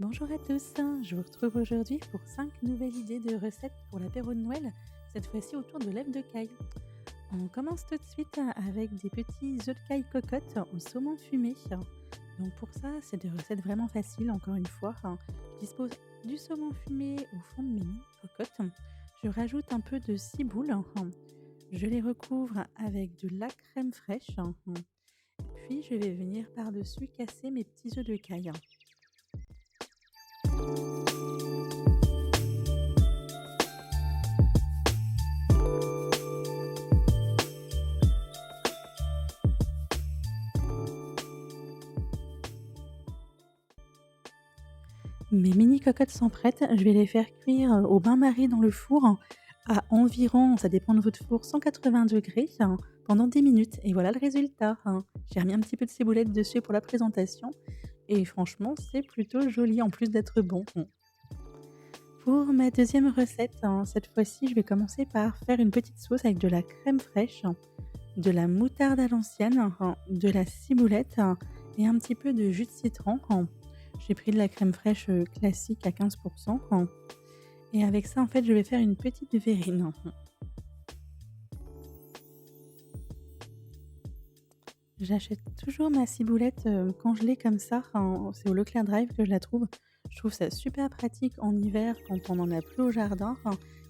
Bonjour à tous, je vous retrouve aujourd'hui pour 5 nouvelles idées de recettes pour l'apéro de Noël, cette fois-ci autour de l'œuf de caille. On commence tout de suite avec des petits œufs de caille cocotte au saumon fumé. Donc pour ça, c'est des recettes vraiment faciles, encore une fois. Je dispose du saumon fumé au fond de mes mini cocottes. Je rajoute un peu de ciboule. Je les recouvre avec de la crème fraîche. Puis je vais venir par-dessus casser mes petits œufs de caille. Mes mini cocottes sont prêtes, je vais les faire cuire, au bain-marie dans le four à environ, ça dépend de votre four, 180 degrés pendant 10 minutes et voilà le résultat. J'ai remis un petit peu de ciboulette dessus pour la présentation et franchement, c'est plutôt joli en plus d'être bon. Pour ma deuxième recette, cette fois-ci, je vais commencer par faire une petite sauce avec de la crème fraîche, de la moutarde à l'ancienne, de la ciboulette et un petit peu de jus de citron. J'ai pris de la crème fraîche, classique à 15 et avec ça, en fait, je vais faire une petite verrine. J'achète toujours ma ciboulette, congelée comme ça, c'est au Leclerc Drive que je la trouve. Je trouve ça super pratique en hiver quand on n'en a plus au jardin.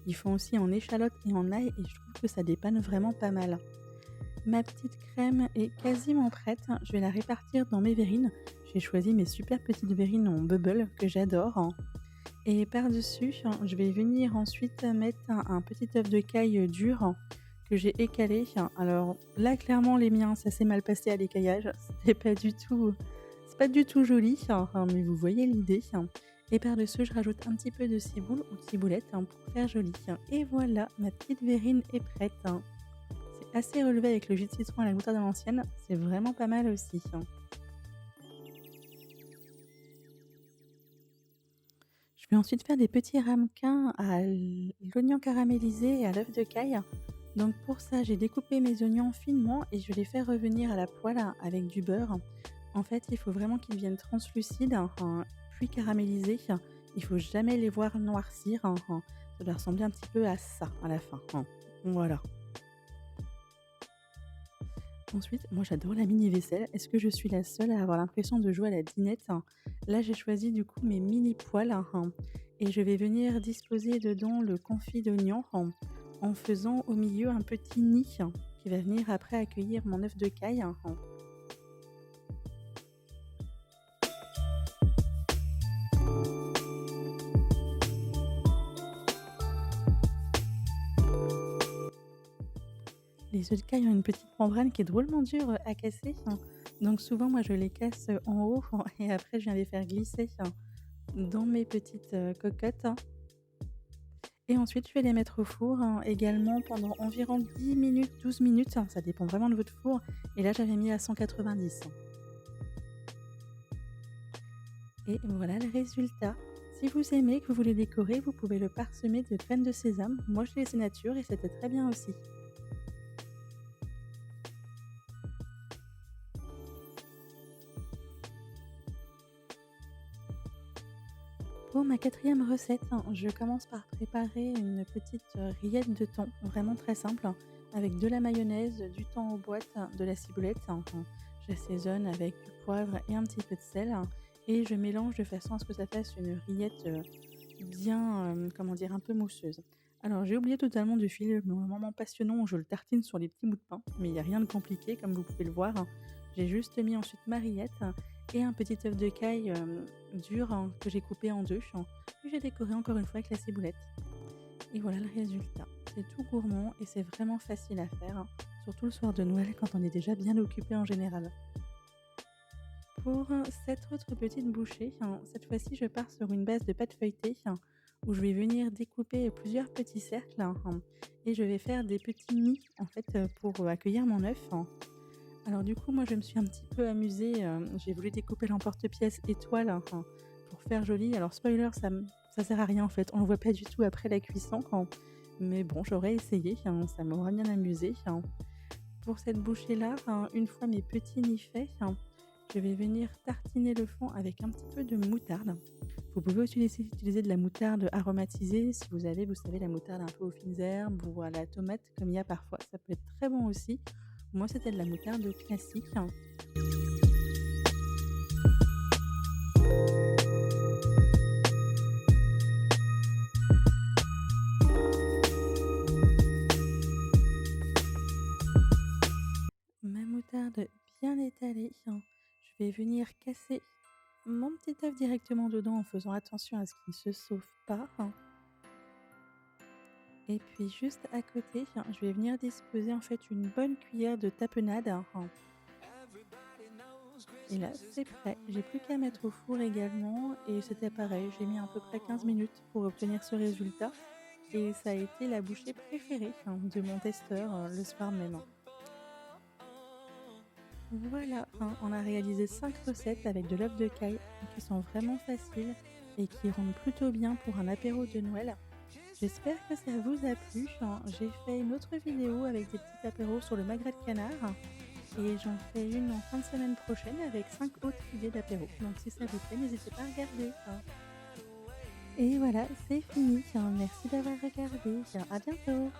Ils font aussi en échalote et en ail et je trouve que ça dépanne vraiment pas mal. Ma petite crème est quasiment prête, je vais la répartir dans mes verrines. J'ai choisi mes super petites verrines en bubble que j'adore. Et par-dessus, je vais venir ensuite mettre un petit œuf de caille dur que j'ai écalé. Alors là, clairement, les miens, ça s'est mal passé à l'écaillage. C'est pas du tout joli, mais vous voyez l'idée. Et par-dessus, je rajoute un petit peu de ciboule ou de ciboulette pour faire joli. Et voilà, ma petite verrine est prête. C'est assez relevé avec le jus de citron et la moutarde à l'ancienne. C'est vraiment pas mal aussi. Je vais ensuite faire des petits ramequins à l'oignon caramélisé et à l'œuf de caille. Donc pour ça, j'ai découpé mes oignons finement et je les fais revenir à la poêle avec du beurre. En fait, il faut vraiment qu'ils deviennent translucides, puis caramélisés. Il faut jamais les voir noircir. Ça doit ressembler un petit peu à ça à la fin. Voilà. Ensuite, moi j'adore la mini vaisselle. Est-ce que je suis la seule à avoir l'impression de jouer à la dinette? Là, j'ai choisi du coup mes mini poêles, et je vais venir disposer dedans le confit d'oignon en faisant au milieu un petit nid qui va venir après accueillir mon œuf de caille. Les œufs de caille ont une petite membrane qui est drôlement dure à casser, donc souvent moi je les casse en haut et après je viens les faire glisser dans mes petites cocottes. Et ensuite, je vais les mettre au four, également pendant environ 10 minutes, 12 minutes, ça dépend vraiment de votre four. Et là, j'avais mis à 190. Et voilà le résultat. Si vous aimez, que vous voulez décorer, vous pouvez le parsemer de graines de sésame. Moi, je l'ai laissé nature et c'était très bien aussi. Pour ma quatrième recette, je commence par préparer une petite rillette de thon, vraiment très simple, avec de la mayonnaise, du thon en boîte, de la ciboulette. J'assaisonne avec du poivre et un petit peu de sel, et je mélange de façon à ce que ça fasse une rillette bien, comment dire, un peu mousseuse. Alors j'ai oublié totalement de filer le moment passionnant où je le tartine sur les petits bouts de pain, mais il n'y a rien de compliqué comme vous pouvez le voir. J'ai juste mis ensuite ma rillette et un petit œuf de caille dur, que j'ai coupé en deux, puis j'ai décoré encore une fois avec la ciboulette. Et voilà le résultat. C'est tout gourmand et c'est vraiment facile à faire, surtout le soir de Noël quand on est déjà bien occupé en général. Pour cette autre petite bouchée, cette fois-ci je pars sur une base de pâte feuilletée, où je vais venir découper plusieurs petits cercles, et je vais faire des petits nids en fait, pour accueillir mon œuf. Alors du coup, moi, je me suis un petit peu amusée, j'ai voulu découper l'emporte-pièce étoile, pour faire joli. Alors spoiler, ça sert à rien en fait, on le voit pas du tout après la cuisson, mais bon, j'aurais essayé, ça m'aurait bien amusée. Pour cette bouchée-là, une fois mes petits nids faits, je vais venir tartiner le fond avec un petit peu de moutarde. Vous pouvez aussi utiliser de la moutarde aromatisée si vous avez, vous savez, la moutarde un peu aux fines herbes ou à la tomate comme il y a parfois, ça peut être très bon aussi. Moi, c'était de la moutarde classique. Ma moutarde bien étalée, je vais venir casser mon petit œuf directement dedans en faisant attention à ce qu'il ne se sauve pas. Et puis juste à côté, je vais venir disposer en fait une bonne cuillère de tapenade. Et là, c'est prêt. J'ai plus qu'à mettre au four également et c'était pareil, j'ai mis à peu près 15 minutes pour obtenir ce résultat et ça a été la bouchée préférée, de mon testeur, le soir même. Voilà, on a réalisé 5 recettes avec de l'œuf de caille qui sont vraiment faciles et qui rendent plutôt bien pour un apéro de Noël. J'espère que ça vous a plu. J'ai fait une autre vidéo avec des petits apéros sur le magret de canard et j'en fais une en fin de semaine prochaine avec 5 autres idées d'apéro. Donc si ça vous plaît, n'hésitez pas à regarder. Et voilà, c'est fini. Merci d'avoir regardé. À bientôt.